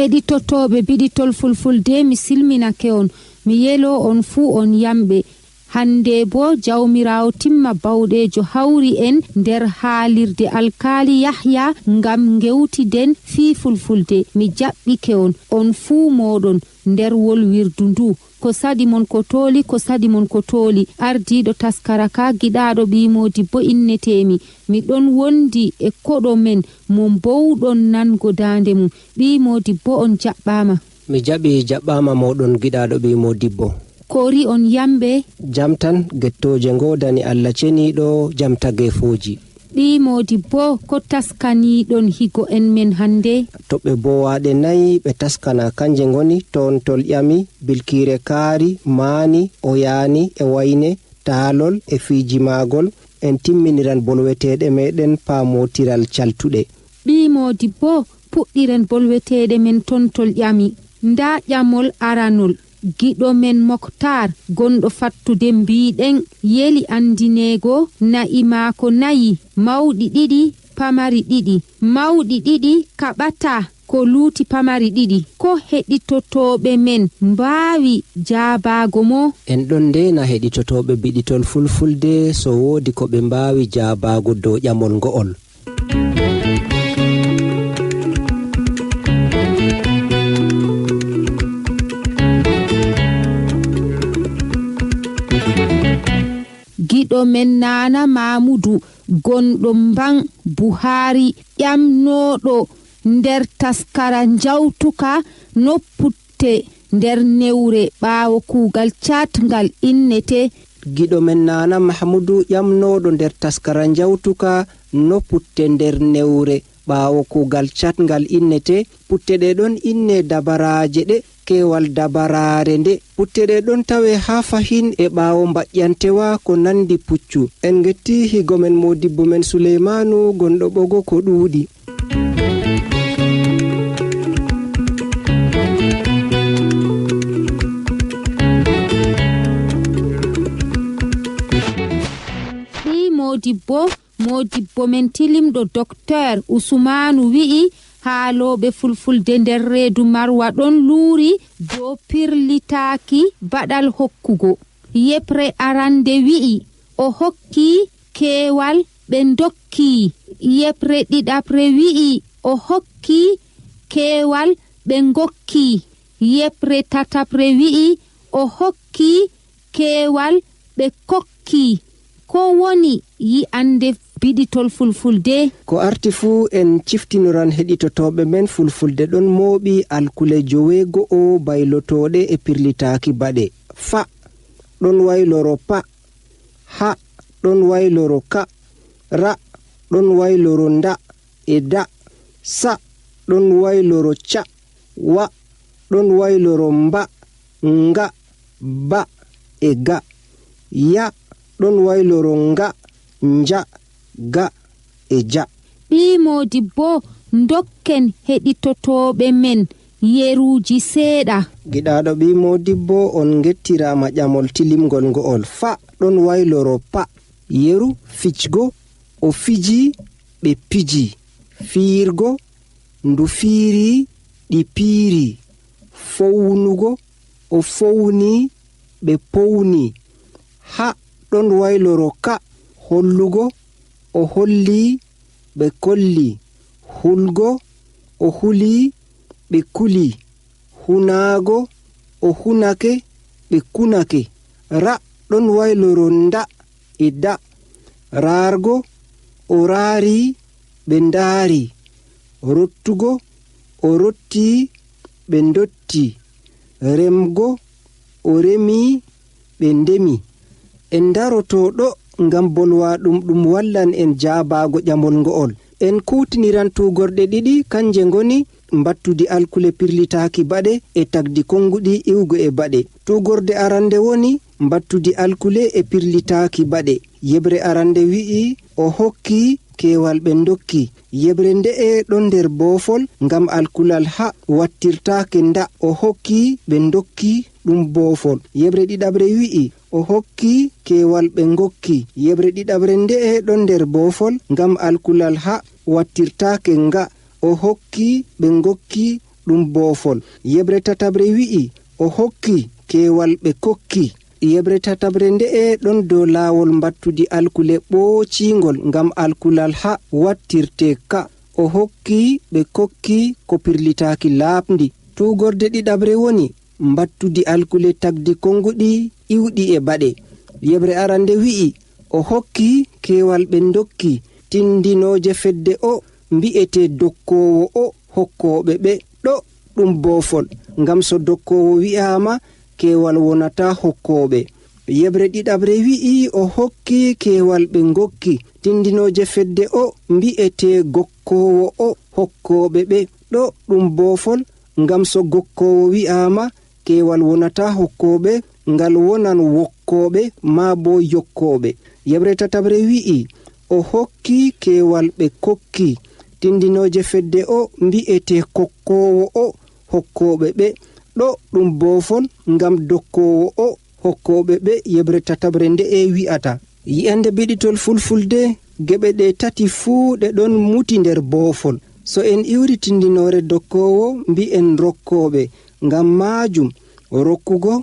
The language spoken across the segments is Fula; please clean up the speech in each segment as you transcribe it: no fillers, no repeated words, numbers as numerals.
heɗitotoɓe Biɗitol Fulfulde, mi silminake on, mi yelo on fuu on yamɓe. Hande bo jawmirawo timma bawɗejo hawri en nder haalirde alkali Yahya ngam gewtiden fii Fulfulde. Mi jaɓɓike on fuu moɗon nder wolwirdu ndu. Ko sadi mon ko toli, ko sadi mon ko toli. Ardiɗo taskara ka giɗaɗo ɓimodi bo innetemi. Mi ɗon wondi e koɗo men mo bowɗon nango dande mum. Ɓimodi bo on jaɓɓama. Mi jaɓi jaɓɓama moɗon giɗaɗo ɓimodi bo. Kori on yamɓe? Jam tan, gettoje ngodani Allah ceniɗo jam tagefoji. Ɓimodi bo ko taskaniɗon higo en men hande? Toɓe bowaɗe nayi ɓe taskana kanje ngoni tontol ƴami, bilkire kaari, maani, oyani e wayne, taalol e fiiji magol. En timminiran bolweteɗe meɗen paamotiral caltuɗe. Ɓimodi bo puɗɗiren bolweteɗe men tontol ƴami. Nda ƴamol aranol giɗo men Moktar gonɗo fattude mbiɗen yeli andinego na'i maako nayi, mawɗi ɗiɗi pamari ɗiɗi. Mawɗi ɗiɗi kaɓata ko luuti pamari ɗiɗi. Ko heɗitotoɓe men mbawi jaabago mo? En ɗon ndena heɗitotoɓe Biɗitol Fulfulde so wodi ko ɓe mbawi jaabago dow ƴamol ngo'ol. Giɗo men Nana Mamudu gonɗo mban Buhari ƴamnoɗo nder taskara jawtuka nopputte nder newre ɓaawo kuugal catngal innete. Giɗo men Nana Mahmudu ƴamnoɗo nder taskara jawtuka nopputte nder newre ɓaawo kuugal catngal innete. Putte ɗe ɗon inne dabaraje ɗe, kewal dabarare nde. Putte ɗe ɗon tawe ha fahin e ɓaawo mbaƴƴantewa ko nandi puccu. En getti higo men modibbo men Suleimanu gonɗo ɓogo ko ɗuuɗi. Modibbo men tilimɗo Docteur Usmanu wi'i haaloɓe Fulfulde nder reedu Marwa ɗon luuri dow pirlitaaki baɗal hokkugo. Yepre arande wi'i o hokki keewal ɓe dokki. Yepre ɗiɗabre wi'i o hokki keewal ɓe ngokki. Yepre tatabre wi'i o hokki keewal ɓe kokki. Ko woni yi'ande Biɗitol Fulfulde? Ko arti fuu en ciftinoran heɗitotoɓe men Fulfulde ɗon mooɓi alkule joweego'o baylotoɗe e pirlitaaki baɗe. Fa ɗon wayloro pa, ha ɗon wayloro ka, ra ɗon wayloro nda e da, sa ɗon wayloro ca, wa ɗon wayloro mba, nga, ba e ga, ya ɗon wayloro nga, nja, ga e ja. Ɓimodibbo dokken heɗitotoɓe men yeruji seeɗa. Giɗaɗo ɓimodibbo on gettirama ƴamol tilimgol ngo'ol. Fa ɗon wayloro pa, yeru ficgo, o fiji ɓe piji. Fiirgo ndu fiiri ɗi piiri. Fownugo o fowni ɓe powni. Ha ɗon wayloro ka, hollugo o holli ɓe kolli. Hulgo o huli ɓe kuli. Hunaago o hunake ɓe kunake. Ra ɗon wayloro nda e da. Raargo o raari ɓe ndaari. Rottugo o rotti ɓe ndotti. Remgo o remi ɓe ndemi. En darotoɗo ngam bolwaɗum ɗum wallan en jaabago ƴamol ngo'ol. En kutiniran tugorɗe ɗiɗi kanje ngoni mbattudi alkule pirlitaaki baɗe e tagdi konnguɗi iwgo e baɗe. Tugorde arande woni mbattudi alkule e pirlitaaki baɗe. Yebre arande wi'i o hokki keewal ɓe dokki. Yebre nde'e ɗon nder boofol ngam alkulal ha wattirtaake nda. O hokki ɓe dokki ɗum boofol. Yebre ɗiɗabre wi'i o hokki keewal ɓe ngokki. Yebre ɗiɗabre nde'e ɗon nder boofol ngam alkulal ha wattirtaake nga. O hokki ɓe ngokki ɗum boofol. yeɓre tatabre wi'i o hokki keewal ɓe kokki. yeɓre tatabre nde'e ɗon dow laawol mbattudi alkule ɓoocingol ngam alkulal ha wattirte ka. o hokki ɓe kokki ko pirlitaaki laaɓndi. tuugorde ɗiɗabre woni mbattudi alkule tagdi konnguɗi iwɗi e baɗe. yeɓre arande wi'i o hokki keewal ɓe dokki. tindinooje fedde o mbi'ete dokkoowo o hokkooɓe ɓe. ɗo ɗum boofol ngam so dokkoowo wi'aama keewal wonata hokkooɓe. yeɓre ɗiɗabre wi'i o hokki keewal ɓe ngokki. tindinooje fedde o mbi'ete gokkoowo o hokkooɓe ɓe. ɗo ɗum boofol ngam so gokkoowo wi'aama keewal wonata hokkooɓe ngal wonan wokkooɓe maa bo yokkooɓe. yeɓre tatabre wi'i o hokki keewal ɓe kokki. tindinooje fedde o mbi'ete kokkoowo o hokkooɓe ɓe. ɗo ɗum boofol ngam dokkoowo o hokkooɓe ɓe. yeɓre tatabre nde'e wi'ata. yi'ande biɗitol fulfulde geɓe ɗe tati fuu ɗe ɗon muti nder boofol. so en iwri tindinoore dokkoowo mbi'en rokkooɓe. ngam maajum rokkugo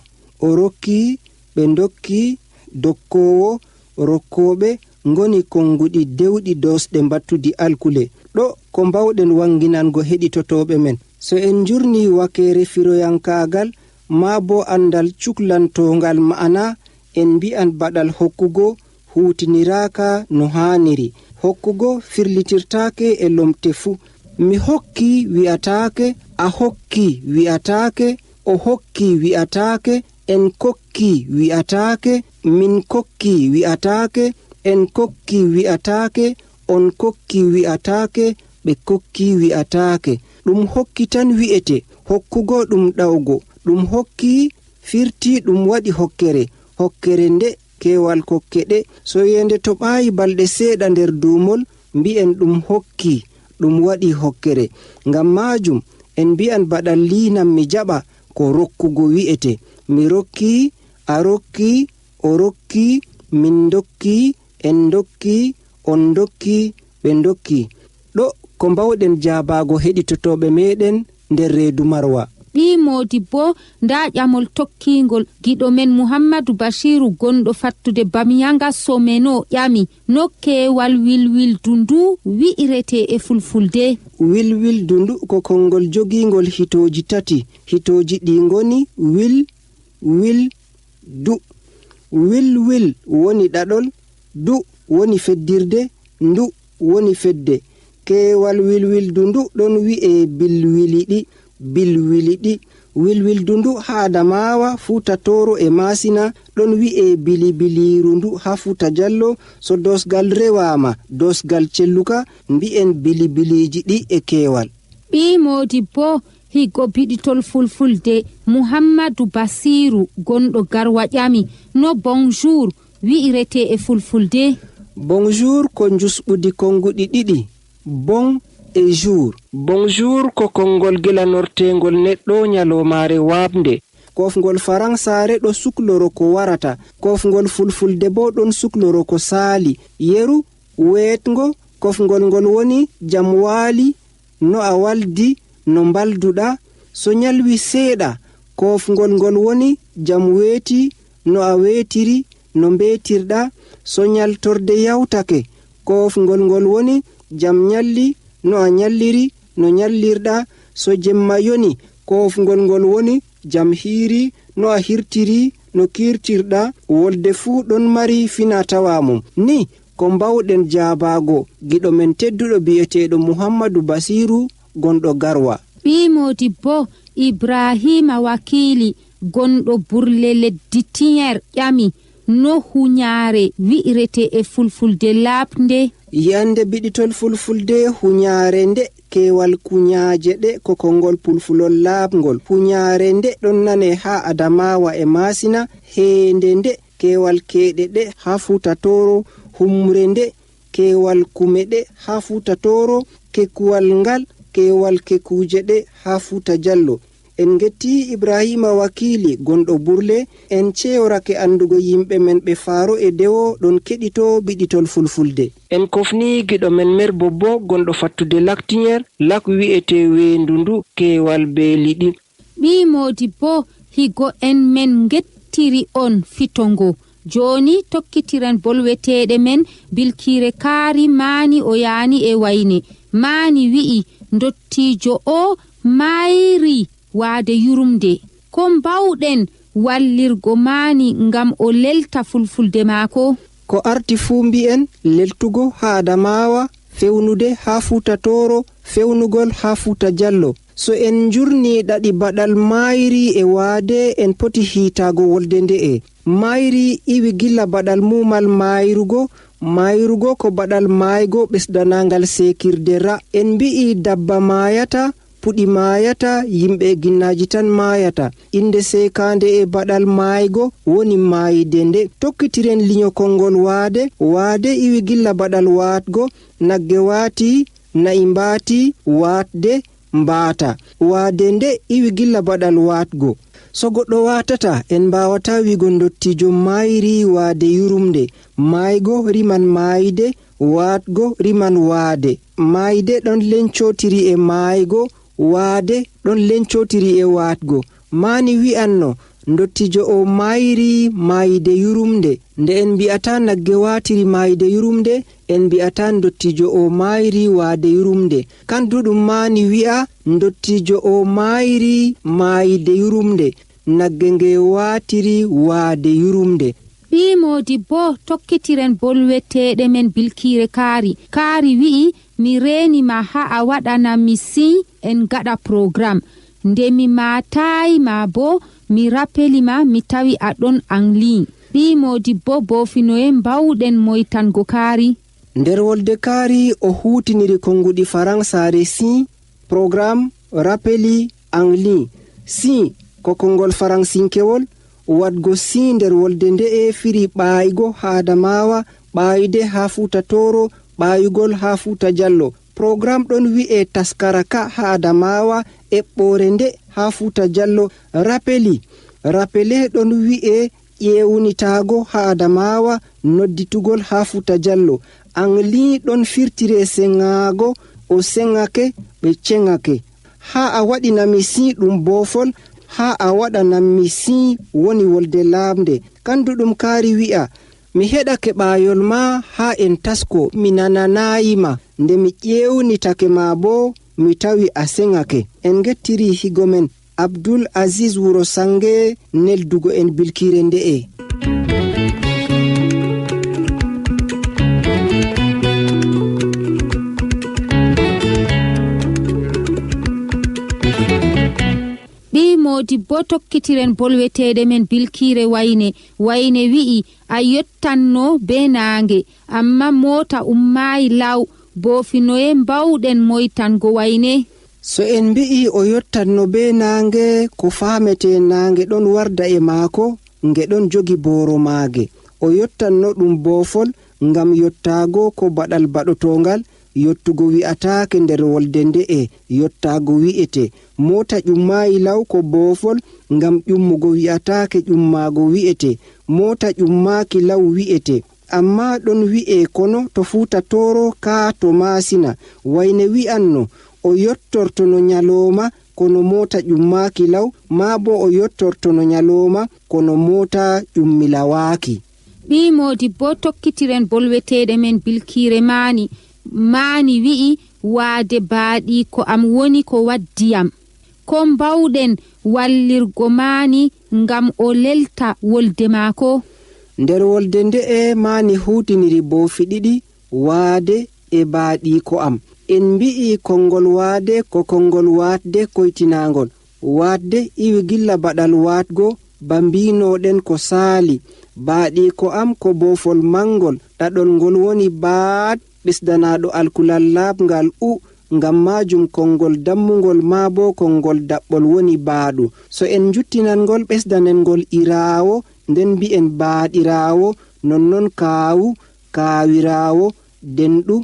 o rokki ɓe dokki. dokkoowo rokkooɓe ngoni konnguɗi dewɗi dosɗe mbattudi alkule. ɗo ko mbawɗen wanginango heɗitotoɓe men. so en jurni wakeere firoyankaagal maa bo andal cuklantongal ma'ana en mbi'an baɗal hokkugo huutiniraaka no haaniri. hokkugo firlitirtaake e lomte fuu. mi hokki wi'ataake, a hokki wi'ataake, o hokki wi'ataake, en kokki wi'ataake, min kokki wi'ataake, en kokki wi'ataake, on kokki wi'ataake, ɓe kokki wi'ataake. ɗum hokki tan wi'ete. hokkugo ɗum ɗawgo. ɗum hokki firti ɗum waɗi hokkere. hokkere nde keewal kokkeɗe. so yende to ɓaayi balɗe seeɗa nder duumol mbi'en ɗum hokki ɗum waɗi hokkere. ngam maajum en mbi'an baɗal liinam mi jaɓa ko rokkugo wi'ete. mi rokki, a rokki, o rokki, min dokki, en dokki, on dokki, ɓe dokki. ɗo ko mbawɗen jaabaago heɗitotoɓe meɗen nder reedu marwa. ɓi modibbo nda ƴamol tokkingol giɗo men Muhammadu Bashiru gonɗo fattude Bamyanga Someno ƴami no keewal wilwildu ndu wi'irete e fulfulde. wilwildu ndu ko konngol jogingol hitooji tati. hitooji ɗi ngoni wil, wil, du. wil woni ɗaɗol, du woni feddirde, ndu woni fedde. keewal wilwildu ndu ɗon wi'e bilwiliɗi. bilwiliɗi. wilwildu ndu ha Adamawa, Fuuta Tooro e Masina ɗon wi'e bilibiliru ndu ha Fuuta Jallo. so dosgal rewama dosgal celluka mbi'en bilibiliji ɗi e keewal. ɓi modibbo higgo biɗitol fulfulde Muhammadu Basiru gonɗo Garwa ƴami no bonjour wi'irete e fulfulde. bonjour ko jusɓudi konnguɗi ɗiɗi. bon e jour. bonjour ko konngol gelanortengol neɗɗo nyalomaare waabnde. kofngol faransare ɗo sukloro ko warata. kofngol fulfulde bo ɗon sukloro ko saali. yeru weetgo kofngol ngol woni jam waali, no a waldi, no mbalduɗa. so nyalwi seeɗa kofngol ngol woni jam weeti, no a weetiri, no mbeetirɗa. so nyaltorde yawtake kofngol ngol woni jam nyalli, no a nyalliri, no nyallirɗa. so jemma yoni kofngol ngol woni jam hiiri, no a hirtiri, no kirtirɗa. wolde fuu ɗon mari fina tawa mum. ni ko mbawɗen jaabaago giɗo men tedduɗo bi'eteeɗo Muhammadu Basiru gonɗo Garwa. ɓi modibbo Ibrahima Wakili gonɗo Burle leddi Tiñer ƴami no huñaare wi'irete e fulfulde laaɓnde. yande biɗitol fulfulde huñaare nde keewal kuñaaje ɗe ko konngol pulfulol laaɓngol. huñaare nde ɗon nane ha Adamawa e Masina. heende nde keewal keeɗe ɗe ha Fuuta Tooro. humre nde keewal kume ɗe ha Fuuta Tooro. kekuwal ngal keewal kekuuje ɗe ha Fuuta Jallo. en getti Ibrahima wakili gonɗo burle. En ceyorake andugo yimɓe men ɓe faaro e dewo ɗon keɗito biɗitol fulfulde. En kofni giɗo men mer bobbo gonɗo fattude laktiñer lak wi'ete wendundu kewal be liɗi. ɓi Modibbo higo en men gettiri on fitongo. Joni tokkitiren bolweteɗe men. Bilkire kaari maani o yaani e wayne. Maani wi'i ndottijo o mayri waade yurumde. Ko mbawɗen wallirgo maani ngam o lelta fulfulde maako? Ko arti fuu mbi'en leltugo ha Adamawa, fewnude ha Fuutatoro, fewnugol ha Fuuta Jallo. So en jurni ɗaɗi baɗal mayri e waade en poti hiitago wolde nde'e. Mayri iwi gilla baɗal mumal mayrugo ko baɗal maygo ɓesdanangal sekirde ra. En mbi'i dabba mayata, puɗi mayata, yimɓe ginnaji tan mayata. Inde sekande e baɗal maygo woni mayide nde. Tokkitiren liño kongol waade iwi gilla baɗal watgo, nagge wati, na'i mbati, watde, mbata. Waade nde iwi gilla baɗal watgo. So goɗɗo watata en mbawata wigo ndottijo mayri waade yurumde. Maygo riman mayide, watgo riman waade. Mayde ɗon lencotiri e maygo, waade ɗon lencotiri e watgo. Mani wi'anno ndottijo o mayri mayide yurumde. Nde en mbi'ata nagge watiri mayide yurumde, en mbi'ata ndottijo o mayri waade yurumde. Kanduɗum mani wi'a ndottijo o mayri mayide yurumde, nagge nge watiri waade yurumde. ɓi Modibbo tokkitiren bolweteɗe men Bilkire kaari wi'i mi renima ha a waɗana mi si en gaɗa programme. Nde mi matayi ma bo mi rappelima mi tawi aɗon angli. ɓi Modibbo bofinoye mbawɗen moytango kaari? Nder wolde kaari o hutiniri konnguɗi faransare si, programme, rappeli, angli. Si ko kongol faransinkewol. Wadgo si nder wolde nde'e firi ɓaaygo ha Adamawa, ɓaayde ha Fuutatoro, ɓaayugol ha Fuuta Jallo. Programme ɗon wi'e Taskaraka ha Adamawa, eɓɓore nde ha Fuuta Jallo. Rappele ɗon wi'e ƴewnitago ha Adamawa, nodditugol ha Fuuta Jallo. Angli ɗon firtire sengago, o sengake ɓe cengake. Ha a waɗinami si ɗum bofol, ha a waɗanami si woni wolde lamde. Kanduɗum kaari wi'a mi heɗake ɓayol ma ha en tasko mi nananayima. Nde mi ƴewnitake ma bo mi tawi a sengake. En gettiri higo men Abdul Aziz wuro sange neldugo en Bilkire nde'e. ɓi Modibbo tokkitiren bolweteɗe men Bilkire wayne wi'i a yottanno be nange amma mota ummayi law. Bofinoye mbawɗen moytango wayne? So en mbi'i o yottanno be nange ko famete nange ɗon warda e maako nge ɗon jogi boro maage. O yottanno ɗum bofol ngam yottago ko baɗal baɗotongal. Yottugo wi'ataake nder wolde nde'e, yottago wi'ete. Mota ƴummayi law ko bofol ngam ƴummugo wi'ataake ƴummaago wi'ete. Mota ƴummaaki law wi'ete. Amma ɗon wi'e kono to Fuutatoro ka to Masina. Wayne wi'anno o yottortono nyaloma kono mota ƴummaaki law, ma bo o yottortono nyaloma kono mota ƴummilawaaki. ɓi Modibbo tokkitiren bolweteɗe men Bilkire maani wi'i waade baaɗi ko am woni ko waddiyam. Ko mbawɗen wallirgo maani ngam o lelta wolde maako? Nder wolde nde'e maani hutiniri boofi ɗiɗi, waade e baaɗi ko am. En mbi'i kongol waade ko kongol waatde koytinangol. Waatde iwi gilla baɗal waatgo bambinoɗen ko saali. Baaɗi ko am ko boofol mangol, ɗaɗol ngol woni baat ɓesdanaɗo alkulal laabngal ngam majum kongol dammugol ma bo kongol daɓɓol woni baaɗu. So en juttinangol ɓesdanen ngol iraawo, nden mbi'en baaɗiraawo, nonnon kaawu, kaawiraawo, denɗu,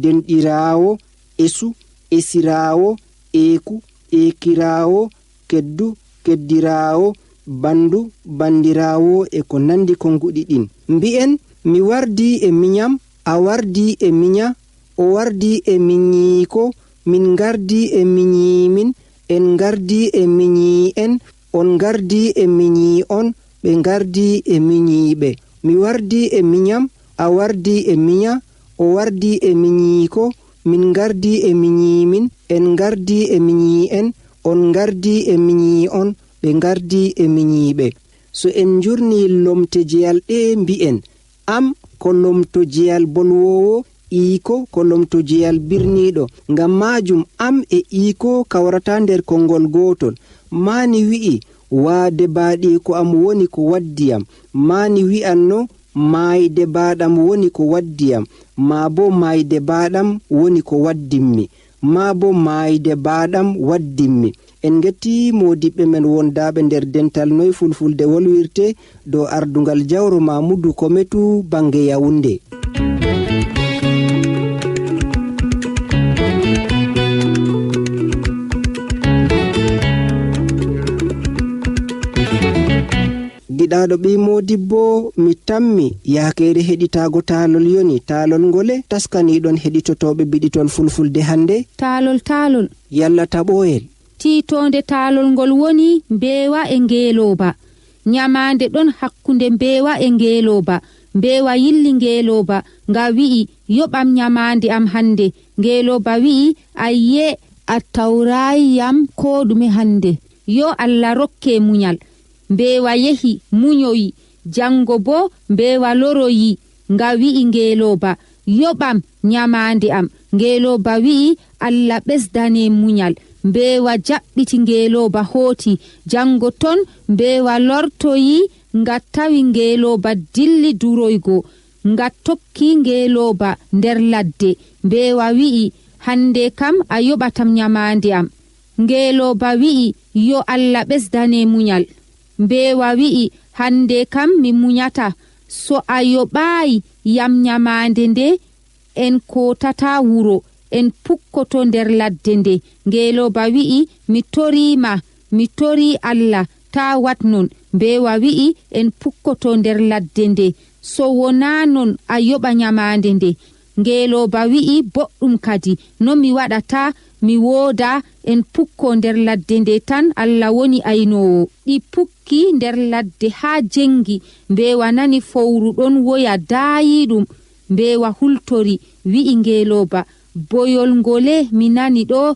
denɗiraawo, esu, esiraawo, eeku, ekiraawo, keddu, keddirawo, bandu, bandirawo e ko nandi konnguɗi ɗin. Mbi'en mi wardi e minyam, a wardi e minya, o wardi e minyiko, min gardi e minyimin, en gardi e minyi'en, on gardi e minyi'on, ɓe gardi e minyiɓe. Mi wardi e minyam, a wardi e minya, o wardi e minyiko, min gardi e minyimin, en gardi e minyi'en, on gardi e minyi'on, ɓe gardi e minyiɓe. So en jurni lomte jeyal ɗe mbi'en am ko lomto jeyal bolwowo, iko ko lomto jeyal birniɗo. Ngam majum am e iko kawrata nder konngol gotol. Mani wi'i waade baaɗi ko am woni ko waddiyam, mani wi'anno maayde baaɗam woni ko waddiyam, ma bo maayde baaɗam woni ko waddimmi, ma bo maayde baaɗam waddimmi. En getti modiɓɓe men wondaɓe nder dental noy fulfulde wolwirte dow ardungal jawro Mamoudou Kometou bange Yaoundé. Giɗaɗo ɓi modibbo, mi tammi yakere heɗitago taalol yoni taalol ngole taskaniɗon heɗitotoɓe biɗitol fulfulde hande. Taalol yalla taɓoyel. tiitonde taalol ngol woni mbeewa e ngeelooba. Nyamaande ɗon hakkunde mbeewa e ngeelooba. Mbeewa yilli ngeelooba nga wi'i yoɓam nyamaande am hande. Ngeelooba wi'i ayye a tawraayi yam ko ɗume hande. Yo Allah rokke munyal. Mbeewa yehi munyoyi. Jango bo mbeewa loroyi nga wi'i ngeelooba yoɓam nyamaande am. Ngeelooba wi'i Allah ɓesdane munyal. Mbeewa jaɓɓiti ngeelooba hooti. Jango ton mbeewa lortoyi nga tawi ngeelooba dilli duroygo. Nga tokki ngeelooba nder ladde. Mbeewa wi'i hande kam a yoɓatam nyamaande am. Ngeelooba wi'i yo Allah ɓesdane munyal. Mbeewa wi'i hande kam mi munyata. So a yoɓaayi yam nyamaande nde en kotata wuro. En pukkoto nder ladde nde. Ngeelooba wi'i mi tori Allah ta wat non. Mbeewa wi'i en pukkoto nder ladde nde. So wona non a yoɓa nyamaande nde. Ngeelooba wi'i boɗɗum kadi no mi waɗata mi wooda en pukko nder ladde nde tan Allah woni aynoowo. Ɗi pukki nder ladde haa jengi. Mbeewa nani fowru ɗon woya daayiɗum. Mbeewa hultori wi'i ngeelooba boyol ngole mi nani ɗo.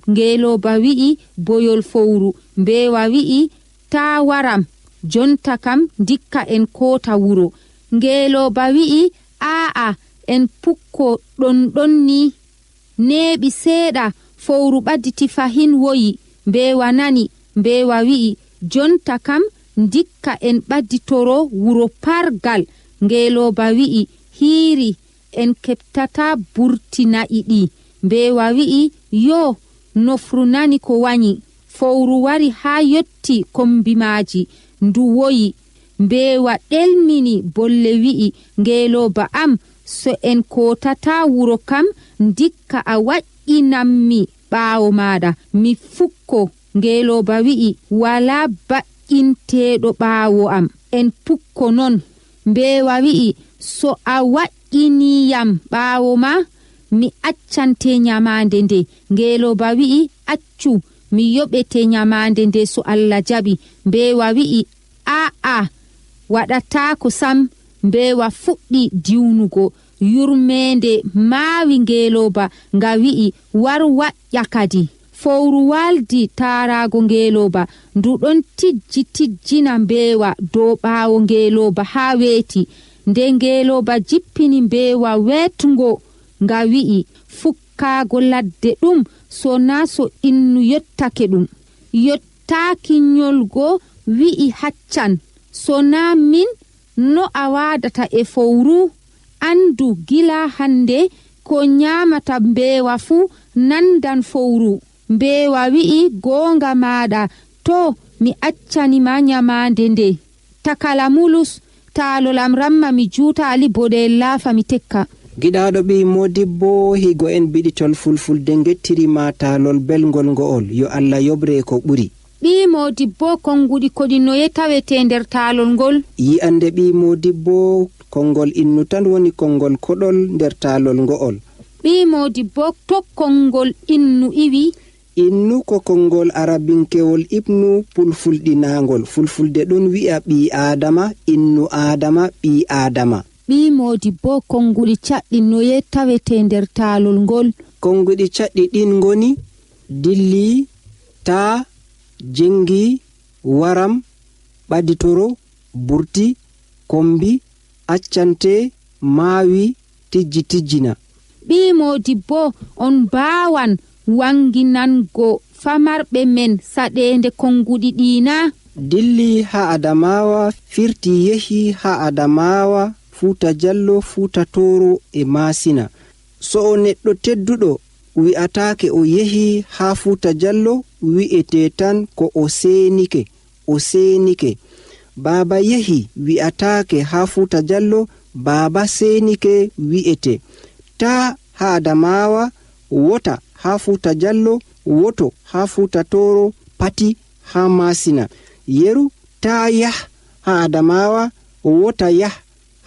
Ngeelooba wi'i boyol fowru. Mbeewa wi'i ta waram jonta kam dikka en kota wuro. Ngeelooba wi'i aa en pukko ɗon ni neeɓi seeɗa. Fowru ɓadditi fahin woyi. Mbeewa nani. Mbeewa wi'i jonta kam dikka en ɓadditoro wuro pargal. Ngeelooba wi'i hiiri en keɓtata burtina'i ɗi. Mbeewa wi'i yo nofru nani ko wanyi. Fowru wari haa yotti kombi maaji ndu woyi. Mbeewa ɗelmini bolle wi'i ngeelooba am so en kotata wuro kam dikka a waƴƴinammi ɓaawo maɗa mi fukko. Ngeelooba wi'i wala baƴƴinteeɗo ɓaawo am en pukko non. Mbeewa wi'i so a waƴƴiniyam ɓaawo ma mi accante nyamaande nde. Ngeelooba wi'i accu mi yoɓete nyamaande nde so Allah jaɓi. Mbeewa wi'i aa waɗataako sam. Mbeewa fuɗɗi diwnugo. Yurmeende maawi ngeelooba nga wi'i war waƴƴa kadi. Fowru waldi taaraago ngeelooba ndu ɗon tijjina mbeewa dow ɓaawo ngeelooba haa weeti. Nde ngeelooba jippini mbeewa weetungo nga wi'i fukkaago ladde ɗum so naa so innu yottake ɗum. Yottaaki nyolgo wi'i haccan. So naa min no a waadata e fowru. Andu gila hande ko nyamata mbeewa fu nandan fowru. Mbeewa wi'i goonga maɗa to mi accanima nyamaande nde. Takala mulus taalolam ramma mi juuta ali boɗel laafa mi tekka. Giɗaɗo ɓi modibbo higo en biɗitol fulfulde gettirima taalol belgol ngo'ol yo Allah yobre ko ɓuri. ɓi modibbo konnguɗi koɗi noye tawete nder taalol ngol? yi'ande ɓi modibbo konngol innu tan woni konngol koɗol nder taalol ngo'ol. ɓi modibbo to konngol innu iwi? innu ko konngol arabinkewol ibnu pulfulɗinagol. fulfulde ɗon wi'a ɓi adama, innu adama, ɓi adama. ɓi modibbo konnguɗi caɗɗi noye tawete nder taalol ngol? konnguɗi caɗɗi ɗin ngoni dilli, taa, jengi, waram, ɓaditoro, burti, kombi, accante, maawi, tijjina. ɓi modibbo on mbawan wanginango famarɓe men saɗende konnguɗi ɗina? dilli ha adamawa, firti yehi ha adamawa, fuuta jallo, fuuta toro e masina. so o neɗɗo tedduɗo wi'atake o yehi ha fuuta jallo, wi'ete tan ko o senike. baba yehi wi'atake ha fuuta jallo, baba senike wi'ete. ta ha adamawa, wota ha fuuta jallo, woto ha fuuta toro, pati ha masina. yeru ta yah ha adamawa, wota yah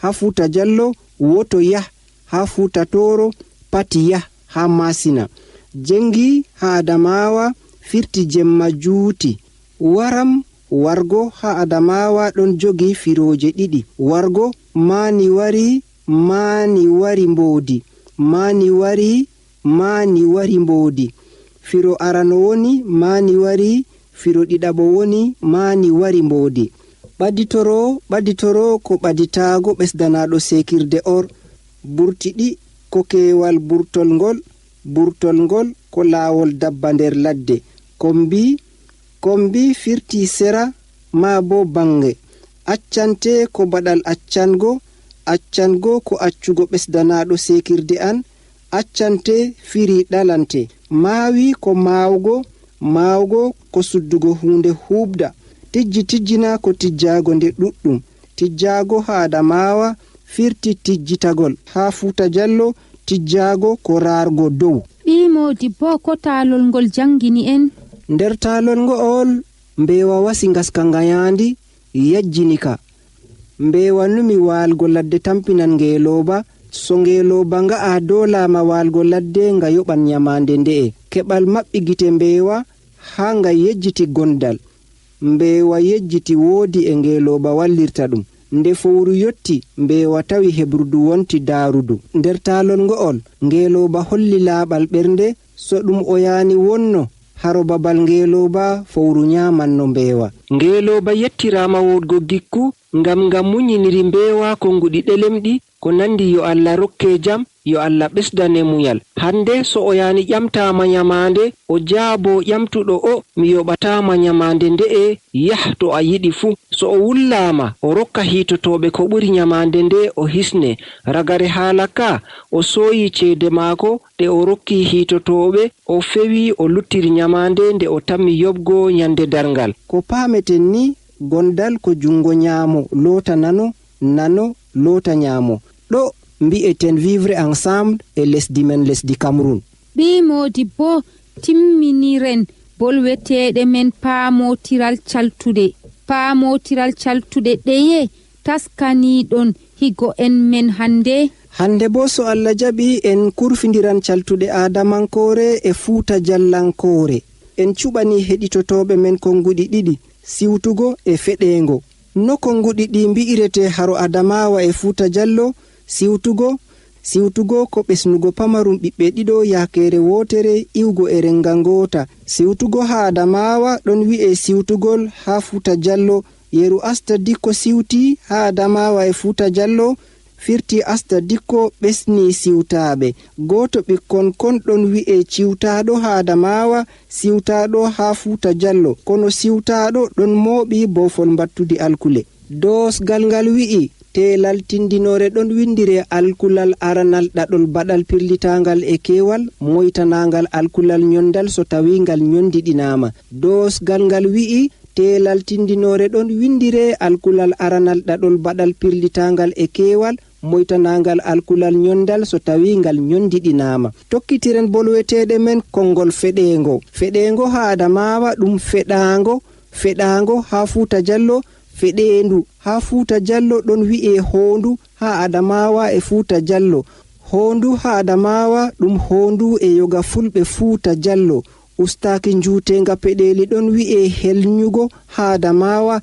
ha fuuta jallo, woto yah ha fuuta toro, pati yah ha masina. jengi ha adamawa, firti jemma juuti. waram wargo ha adamawa ɗon jogi firoje ɗiɗi. wargo mani wari mboodi. mani wari mboodi. firo arano woni mani wari, firo ɗiɗaɓo woni mani wari mboodi. ɓaditoro ko ɓaditago ɓesdanaɗo sekirde or. burtiɗi ko kewal burtol ngol ko laawol dabba nder ladde. kombi firti sera ma bo bange. accante ko baɗal accango ko accugo ɓesdanaɗo sekirde an. accante firi ɗalante. maawi ko maawgo ko suddugo hunde huubda. tijjina ko tijjago nde ɗuɗɗum. tijjago ha adamawa, firti tijjitagol. ha fuuta jallo, tijjago ko raargo dow. ɓi modibbo ko taalol ngol jangini en? nder taalol ngo'ol mbeewa wasi ngaska ngayandi yajjinika. mbeewa numi waalgo ladde tampinan ngeelooba. so ngeelooba nga'a doolama waalgo ladde nga yoɓan nyamande nde'e. keɓal maɓɓi gite mbeewa ha nga yejjiti gondal. mbeewa yejjiti woodi e ngeelooba wallirta ɗum. nde fowru yotti mbeewa tawi heɓrudu wonti daarudu. nder taalol ngo'ol ngeelooba holli laaɓal ɓernde. so ɗum o yaani wonno haro babal ngeelooba fowru nyamanno mbeewa. ngeelooba yettirama woodgo gikku ngam munyiniri mbeewa konnguɗi ɗelemɗi ko nandi yo Allah rokke jam, yo Allah ɓesdane muyal. hande so o yaani ƴamtama nyamande, o jaabo ƴamtuɗo o mi yoɓatama nyamande nde'e, yah to a yiɗi fuu. so o wullama o rokka hiitotoɓe ko ɓuri nyamande nde o hisne. ragare haala ka o sooyi ceede maako ɗe o rokki hiitotoɓe, o fewi o luttiri nyamande nde o tammi yoɓgo nyande darngal. ko paameten ni gondal ko jungo nyaamo loota nano loota nyaamo. ɗo mbi'eten vivre ensemble e lesdi men, lesdi Cameroun. ɓi modibbo timminiren bolweteɗe men paamotiral caltuɗe ɗeye taskaniɗon higo en men hande bo so Allah jaɓi en kurfindiran caltuɗe adamankore e fuuta jallankore. en cuɓani heɗitotoɓe men konnguɗi ɗiɗi, siwtugo e feɗengo. no konnguɗi ɗi mbi'irete haro adamawa e fuuta jallo? siwtugo ko ɓesnugo pamarum ɓiɓɓe ɗiɗo yakere wotere iwgo e renga ngota. siwtugo ha adamawa ɗon wi'e siwtugol ha fuuta jallo. yeru asta dikko siwti ha adamawa e fuuta jallo, firti asta dikko ɓesni siwtaɓe. goto ɓikkon kon ɗon wi'e ciwtaɗo ha adamawa, siwtaɗo ha fuuta jallo. kono siwtaɗo ɗon mooɓi bofol mbattudi alkule. dosgal ngal wi'i teelal tindinore ɗon windire alkulal aranal ɗaɗol baɗal pirlitangal e kewal, moytanangal alkulal nyondal so tawi ngal nyondiɗinama. dosgal ngal wi'i teelal tindinore ɗon windire alkulal aranal ɗaɗol baɗal pirlitangal e kewal, moytanangal alkulal nyondal so tawi ngal nyondiɗinama. Tokkitiren bolweteɗe men konngol feɗengo ha Adamawa ɗum feɗango ha Fuuta Jallo, feɗendu ha Fuuta Jallo ɗon wi'e hondu ha Adamawa e Fuuta Jallo. Hondu ha Adamawa ɗum hondu e yoga fulɓe Fuuta Jallo. Ustaki njutenga peɗeli ɗon wi'e helnyugo ha Adamawa,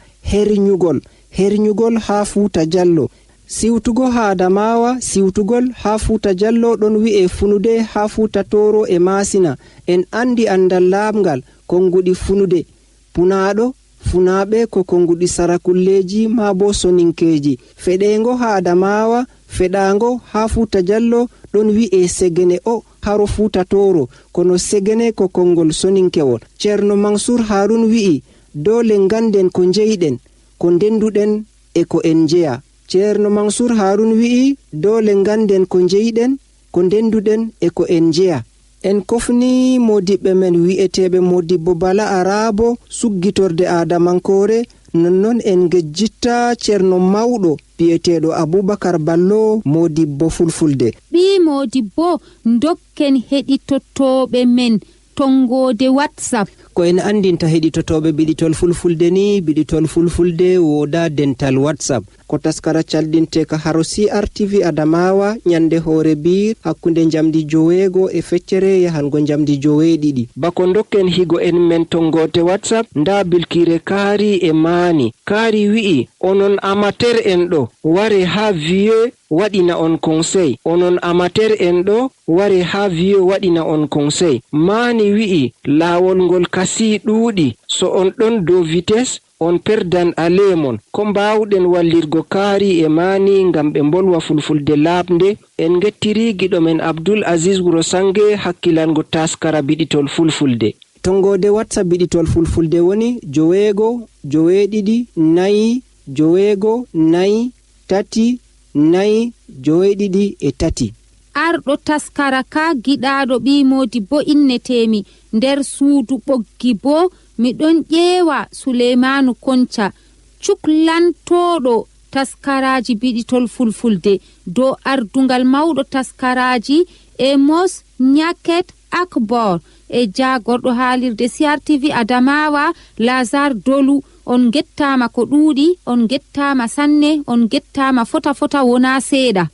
hernyugol ha Fuuta Jallo. Siwtugo ha Adamawa, siwtugol ha Fuuta Jallo ɗon wi'e funude ha Fuuta Toro e Masina. En andi andal laɓngal konnguɗi funude. Punaɗo funaɓe ko konnguɗi sarakulleji ma bo soninkeji. Feɗengo ha Adamawa, feɗango ha Fuuta Jallo ɗon wi'e segene o haro Fuuta Toro, kono segene ko konngol soninkewol. Ceerno Mansur Harun wi'i dole ganden ko jeyɗen, ko ndenduɗen e ko en jeya. Ceerno Mansur Harun wi'i dole ganden ko jeyɗen, ko ndenduɗen e ko en jeya. En kofni modiɓɓe men wi'eteɓe Modibbo Bala Arabo suggitorde Adamankore, nonnon en gejjitta ceerno mawɗo bi'eteɗo Abubakar Ballo Modibbo Fulfulde. Ɓi Modibbo dokken heɗitottoɓe men tongode WhatsApp. Ko en andinta heɗitotoɓe Biɗitol Fulfulde ni, Biɗitol Fulfulde woda dental WhatsApp. Ko taskara caldinte ka haro CRTV Adamawa nyande hoore bir hakkunde jamdi 9 e feccere yahango jamdi 9. Bako dokken higo en men tongote WhatsApp, nda bilkire Kaari e Mani. Kaari wi'i onon amateur en ɗo ware ha vieux waɗina on conseil. Onon amateur en ɗo ware ha vieux waɗina on conseil. Mani wi'i lawol ngol kasi ɗuuɗi, so on ɗon dow vitesse on perdan alemon. Ko mbawɗen wallirgo Kaari e Mani ngam ɓe bolwa Fulfulde laɓnde. En gettiri giɗo men Abdul Aziz Wuro Sange hakkilango taskara Biɗitol Fulfulde. Tongode WhatsApp Biɗitol Fulfulde woni 9 9 4 9 4 3 4 9 3. Arɗo taskara ka giɗaɗo ɓi Modibbo innetemi nder suudu ɓoggi bo miɗon ƴeewa Suleimanu Konca cuklantoɗo taskaraji Biɗitol Fulfulde dow ardungal mawɗo taskaraji Emos Nyaket Akbor e jagorɗo haalirde CRTV Adamawa Lazar Dolu. On gettama ko ɗuuɗi, on gettama sanne, on gettama fota wona seeɗa.